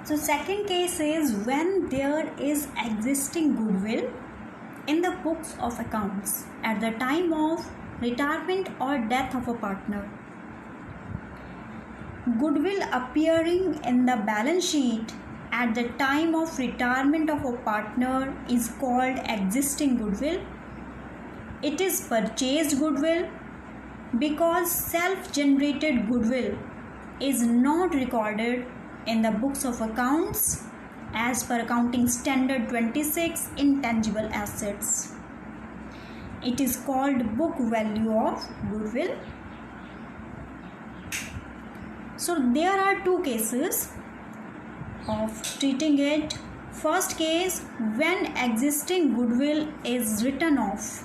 So second case is when there is existing goodwill in the books of accounts at the time of retirement or death of a partner. Goodwill appearing in the balance sheet at the time of retirement of a partner is called existing goodwill. It is purchased goodwill because self-generated goodwill is not recorded in the books of accounts as per Accounting Standard 26 Intangible Assets. It is called book value of goodwill. So there are two cases of treating it. First case, when existing goodwill is written off.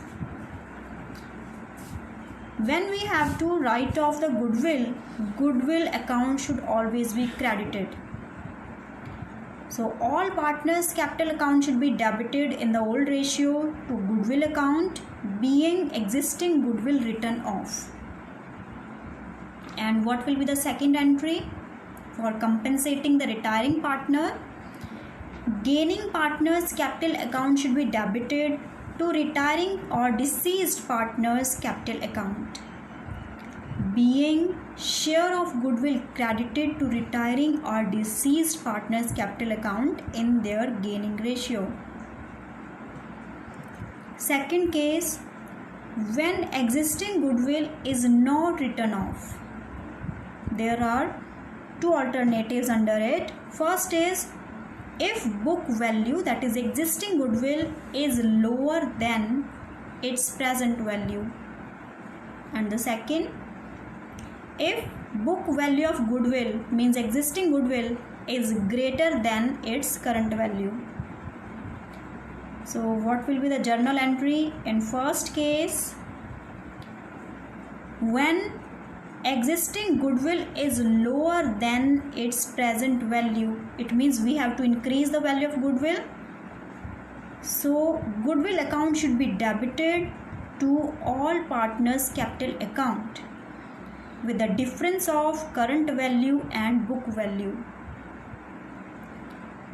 When we have to write off the goodwill account should always be credited. So all partners' capital account should be debited in the old ratio to goodwill account, being existing goodwill written off. And what will be the second entry? For compensating the retiring partner, gaining partner's capital account should be debited to retiring or deceased partner's capital account, being share of goodwill credited to retiring or deceased partner's capital account in their gaining ratio. Second case, when existing goodwill is not written off. There are two alternatives under it. First is if book value, that is existing goodwill, is lower than its present value. And the second, if book value of goodwill means existing goodwill is greater than its current value. So what will be the journal entry? In first case, when existing goodwill is lower than its present value, it means we have to increase the value of goodwill. So goodwill account should be debited to all partners' capital account with the difference of current value and book value,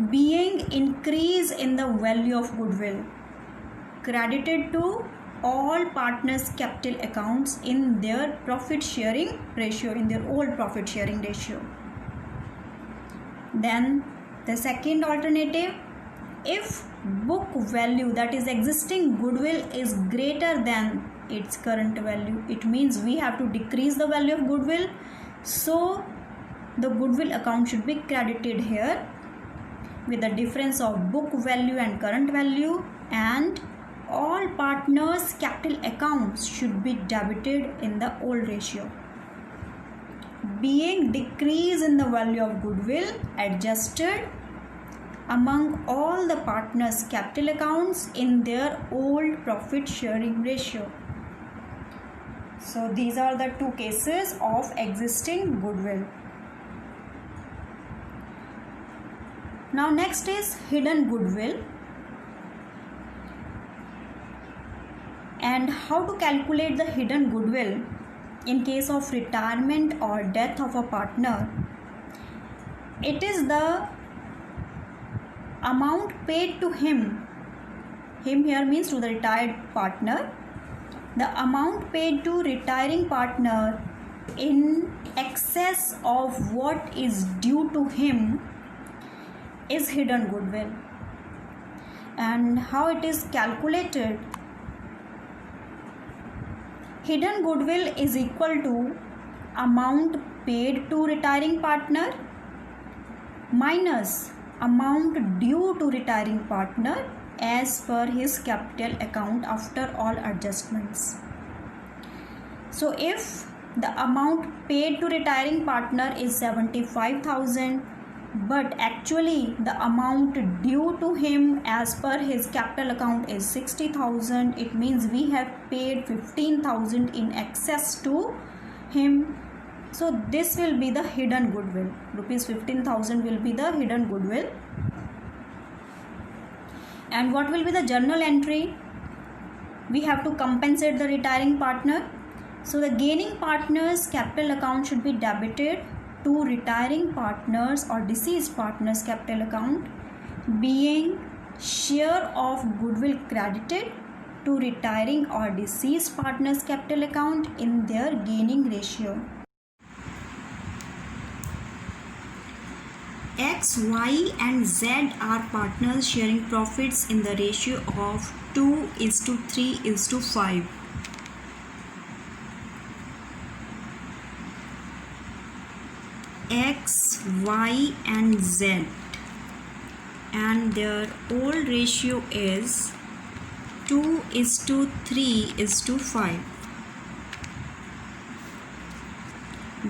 being increase in the value of goodwill credited to all partners' capital accounts in their profit sharing ratio, in their old profit sharing ratio. Then the second alternative, if book value, that is existing goodwill, is greater than its current value, it means we have to decrease the value of goodwill. So the goodwill account should be credited here with the difference of book value and current value, and all partners' capital accounts should be debited in the old ratio, being decrease in the value of goodwill adjusted among all the partners' capital accounts in their old profit sharing ratio. So these are the two cases of existing goodwill. Now next is hidden goodwill. And how to calculate the hidden goodwill in case of retirement or death of a partner. It is the amount paid to him here means to the retired partner, the amount paid to retiring partner in excess of what is due to him is hidden goodwill. And how it is calculated? Hidden goodwill is equal to amount paid to retiring partner minus amount due to retiring partner as per his capital account after all adjustments. So if the amount paid to retiring partner is 75,000, but actually the amount due to him as per his capital account is 60,000, it means we have paid 15,000 in excess to him. So this will be the hidden goodwill. Rupees 15,000 will be the hidden goodwill. And what will be the journal entry? We have to compensate the retiring partner. So the gaining partner's capital account should be debited to retiring partners or deceased partners capital account, being share of goodwill credited to retiring or deceased partners capital account in their gaining ratio. X, Y and Z are partners sharing profits in the ratio of 2:3:5. X, Y and Z, and their old ratio is 2:3:5.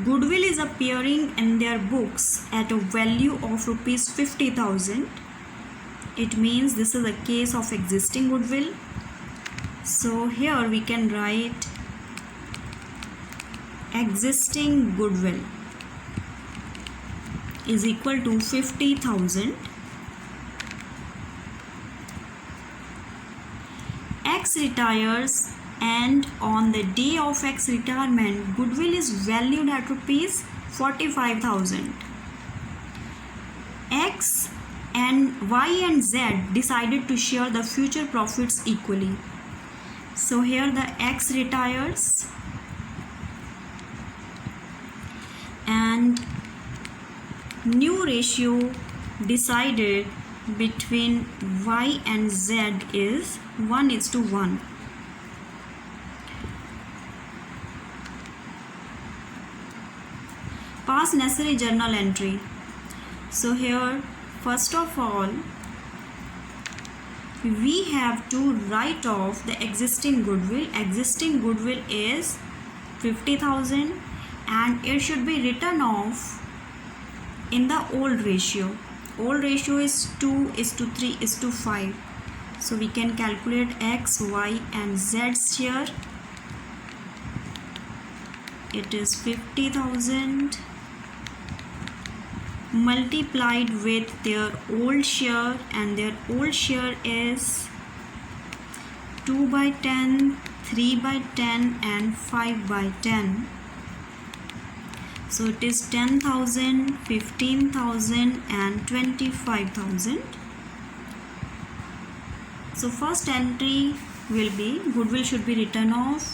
Goodwill is appearing in their books at a value of rupees 50,000. It means this is a case of existing goodwill. So here we can write existing goodwill is equal to 50,000. X retires, and on the day of X retirement, goodwill is valued at rupees 45,000. X and Y and Z decided to share the future profits equally. So here the X retires, and new ratio decided between Y and Z is 1:1. Pass necessary journal entry. So here first of all we have to write off the existing goodwill. Existing goodwill is 50,000 and it should be written off in the old ratio. Old ratio is 2:3:5. So we can calculate X, Y and Z's share. It is 50,000 multiplied with their old share, and their old share is 2/10, 3/10 and 5/10. So it is 10,000, 15,000 and 25,000. So first entry will be goodwill should be written off.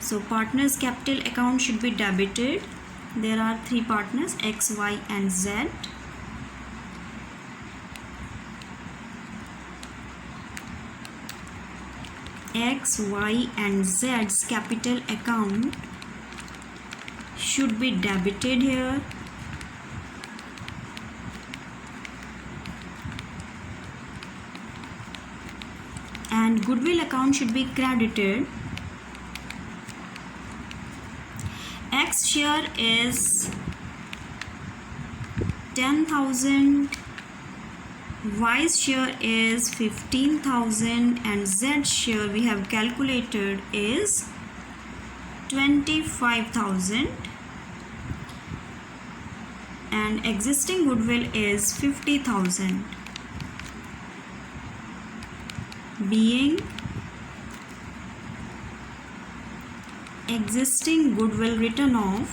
So partners capital account should be debited. There are three partners X, Y and Z. X, Y and Z's capital account should be debited here. And goodwill account should be credited. X share is 10,000, Y's share is 15,000 and Z share we have calculated is 25,000, and existing goodwill is 50,000, being existing goodwill written off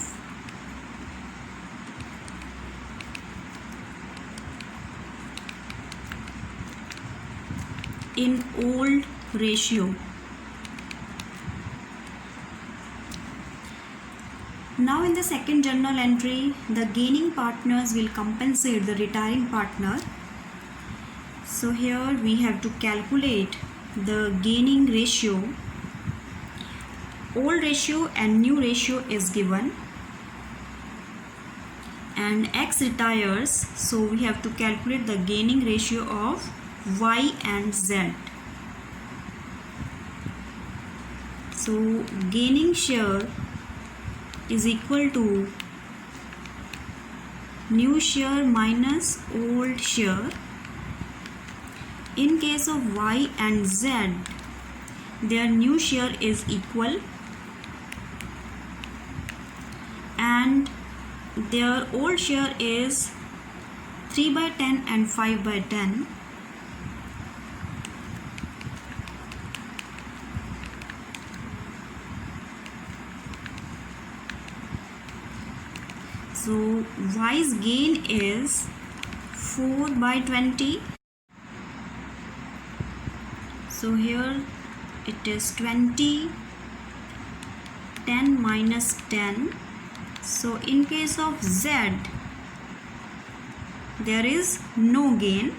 in old ratio. Now in the second journal entry, the gaining partners will compensate the retiring partner. So here we have to calculate the gaining ratio. Old ratio and new ratio is given, and X retires, so we have to calculate the gaining ratio of Y and Z. So gaining share is equal to new share minus old share. In case of Y and Z, their new share is equal and their old share is 3/10 and 5/10. So Y's gain is 4 by 20. So here it is 20, 10 minus 10. So in case of Z, there is no gain.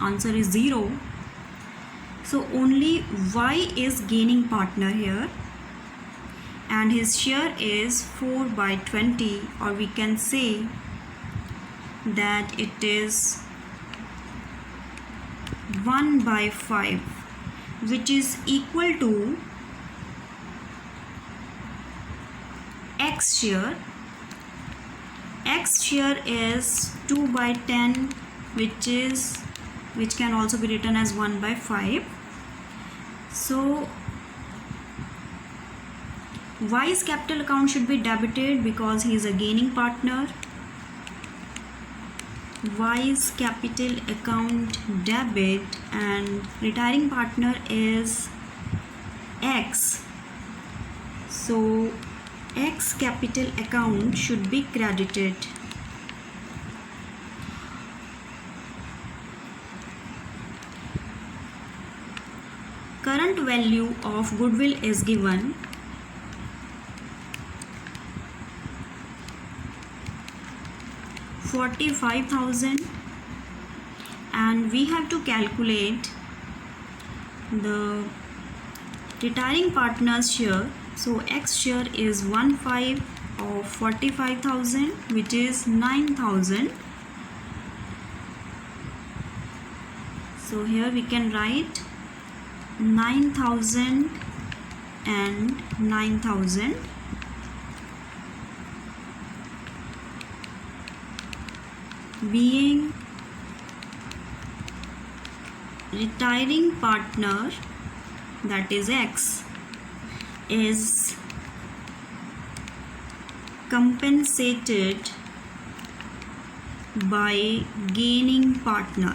Answer is 0. So only Y is gaining partner here, and his share is 4 by 20, or we can say that it is 1 by 5, which is equal to X share. X share is 2 by 10, which can also be written as 1 by 5. So Y's capital account should be debited because he is a gaining partner. Y's capital account debit, and retiring partner is X. So X capital account should be credited. Current value of goodwill is given. $45,000, and we have to calculate the retiring partner's share. So X share is 1/5 of 45,000, which is 9,000. So here we can write 9,000 and 9,000. Being retiring partner, that is X, is compensated by gaining partner,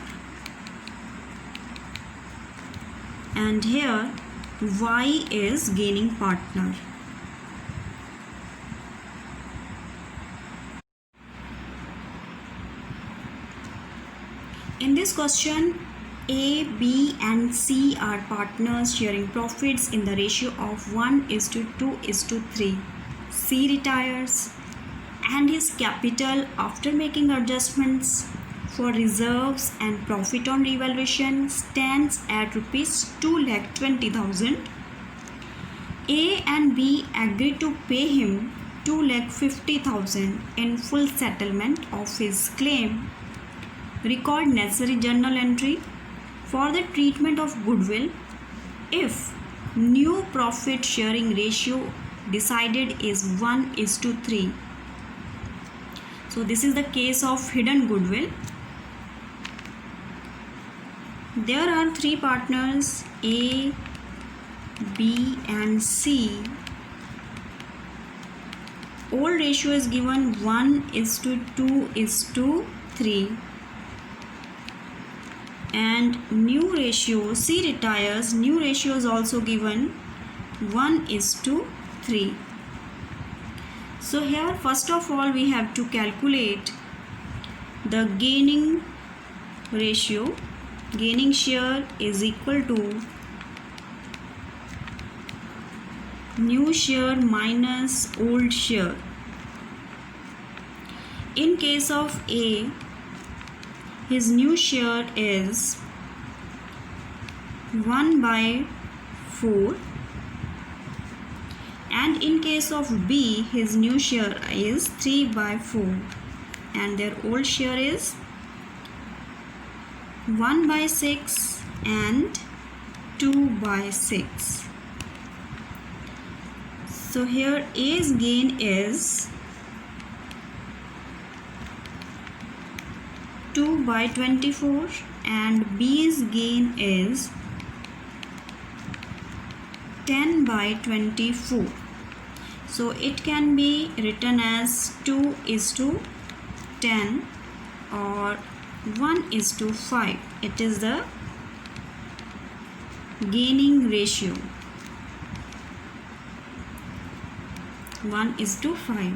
and here Y is gaining partner. In this question, A, B and C are partners sharing profits in the ratio of 1:2:3. C retires, and his capital after making adjustments for reserves and profit on revaluation stands at rupees 2,20,000. A and B agree to pay him 2,50,000 in full settlement of his claim. Record necessary journal entry for the treatment of goodwill if new profit sharing ratio decided is 1:3. So this is the case of hidden goodwill. There are 3 partners, A, B and C. Old ratio is given 1:2:3. And new ratio, C retires, new ratio is also given 1:3. So here first of all we have to calculate the gaining ratio. Gaining share is equal to new share minus old share. In case of A, his new share is 1/4, and in case of B, his new share is 3/4, and their old share is 1/6 and 2/6. So here A's gain is 2/24 and B's gain is 10/24. So it can be written as 2:10 or 1:5. It is the gaining ratio, 1:5.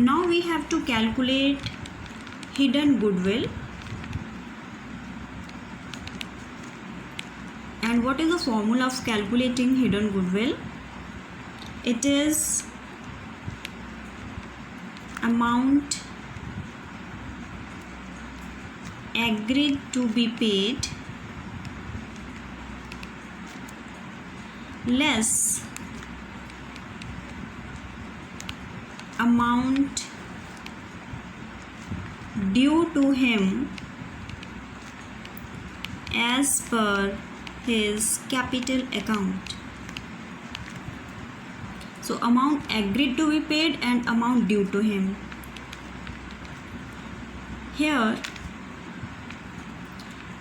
Now we have to calculate hidden goodwill. And what is the formula of calculating hidden goodwill? It is amount agreed to be paid less amount due to him as per his capital account. So amount agreed to be paid and amount due to him. Here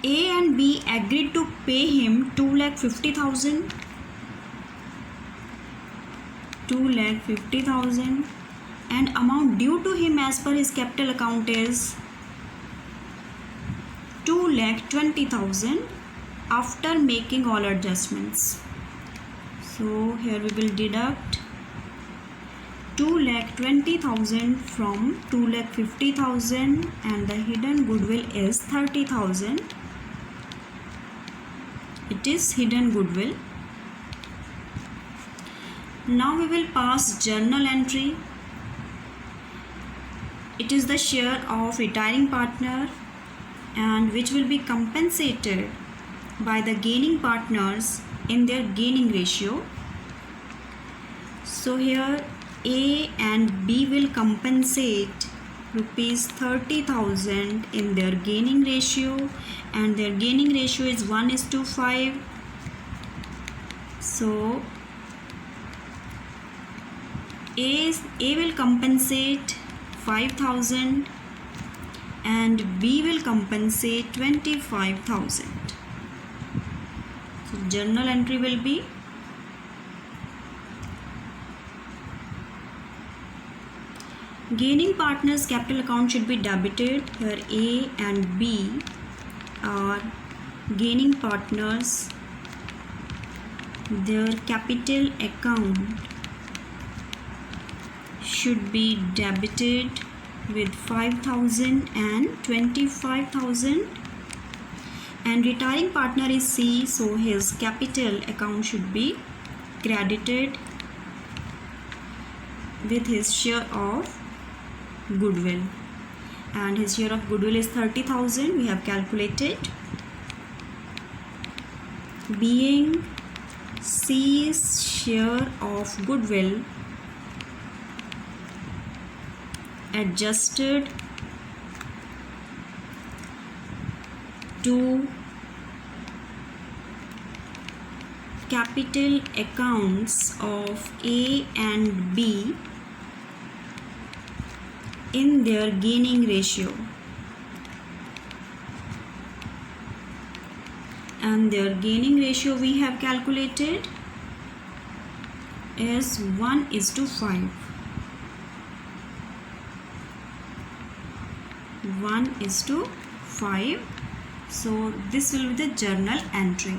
A and B agreed to pay him 2,50,000. 2,50,000 and amount due to him as per his capital account is 2,20,000 after making all adjustments. So here we will deduct 2,20,000 from 2,50,000 and the hidden goodwill is 30,000. It is hidden goodwill. Now we will pass journal entry. It is the share of retiring partner and which will be compensated by the gaining partners in their gaining ratio. So here A and B will compensate rupees 30,000 in their gaining ratio and their gaining ratio is 1:5. So A will compensate 5,000 and B will compensate 25,000. So journal entry will be gaining partners capital account should be debited. Here A and B are gaining partners. Their capital account should be debited with 5,000 and 25,000 and retiring partner is C, so his capital account should be credited with his share of goodwill and his share of goodwill is 30,000. We have calculated. Being C's share of goodwill adjusted to capital accounts of A and B in their gaining ratio, and their gaining ratio we have calculated is 1:5. 1:5. So this will be the journal entry.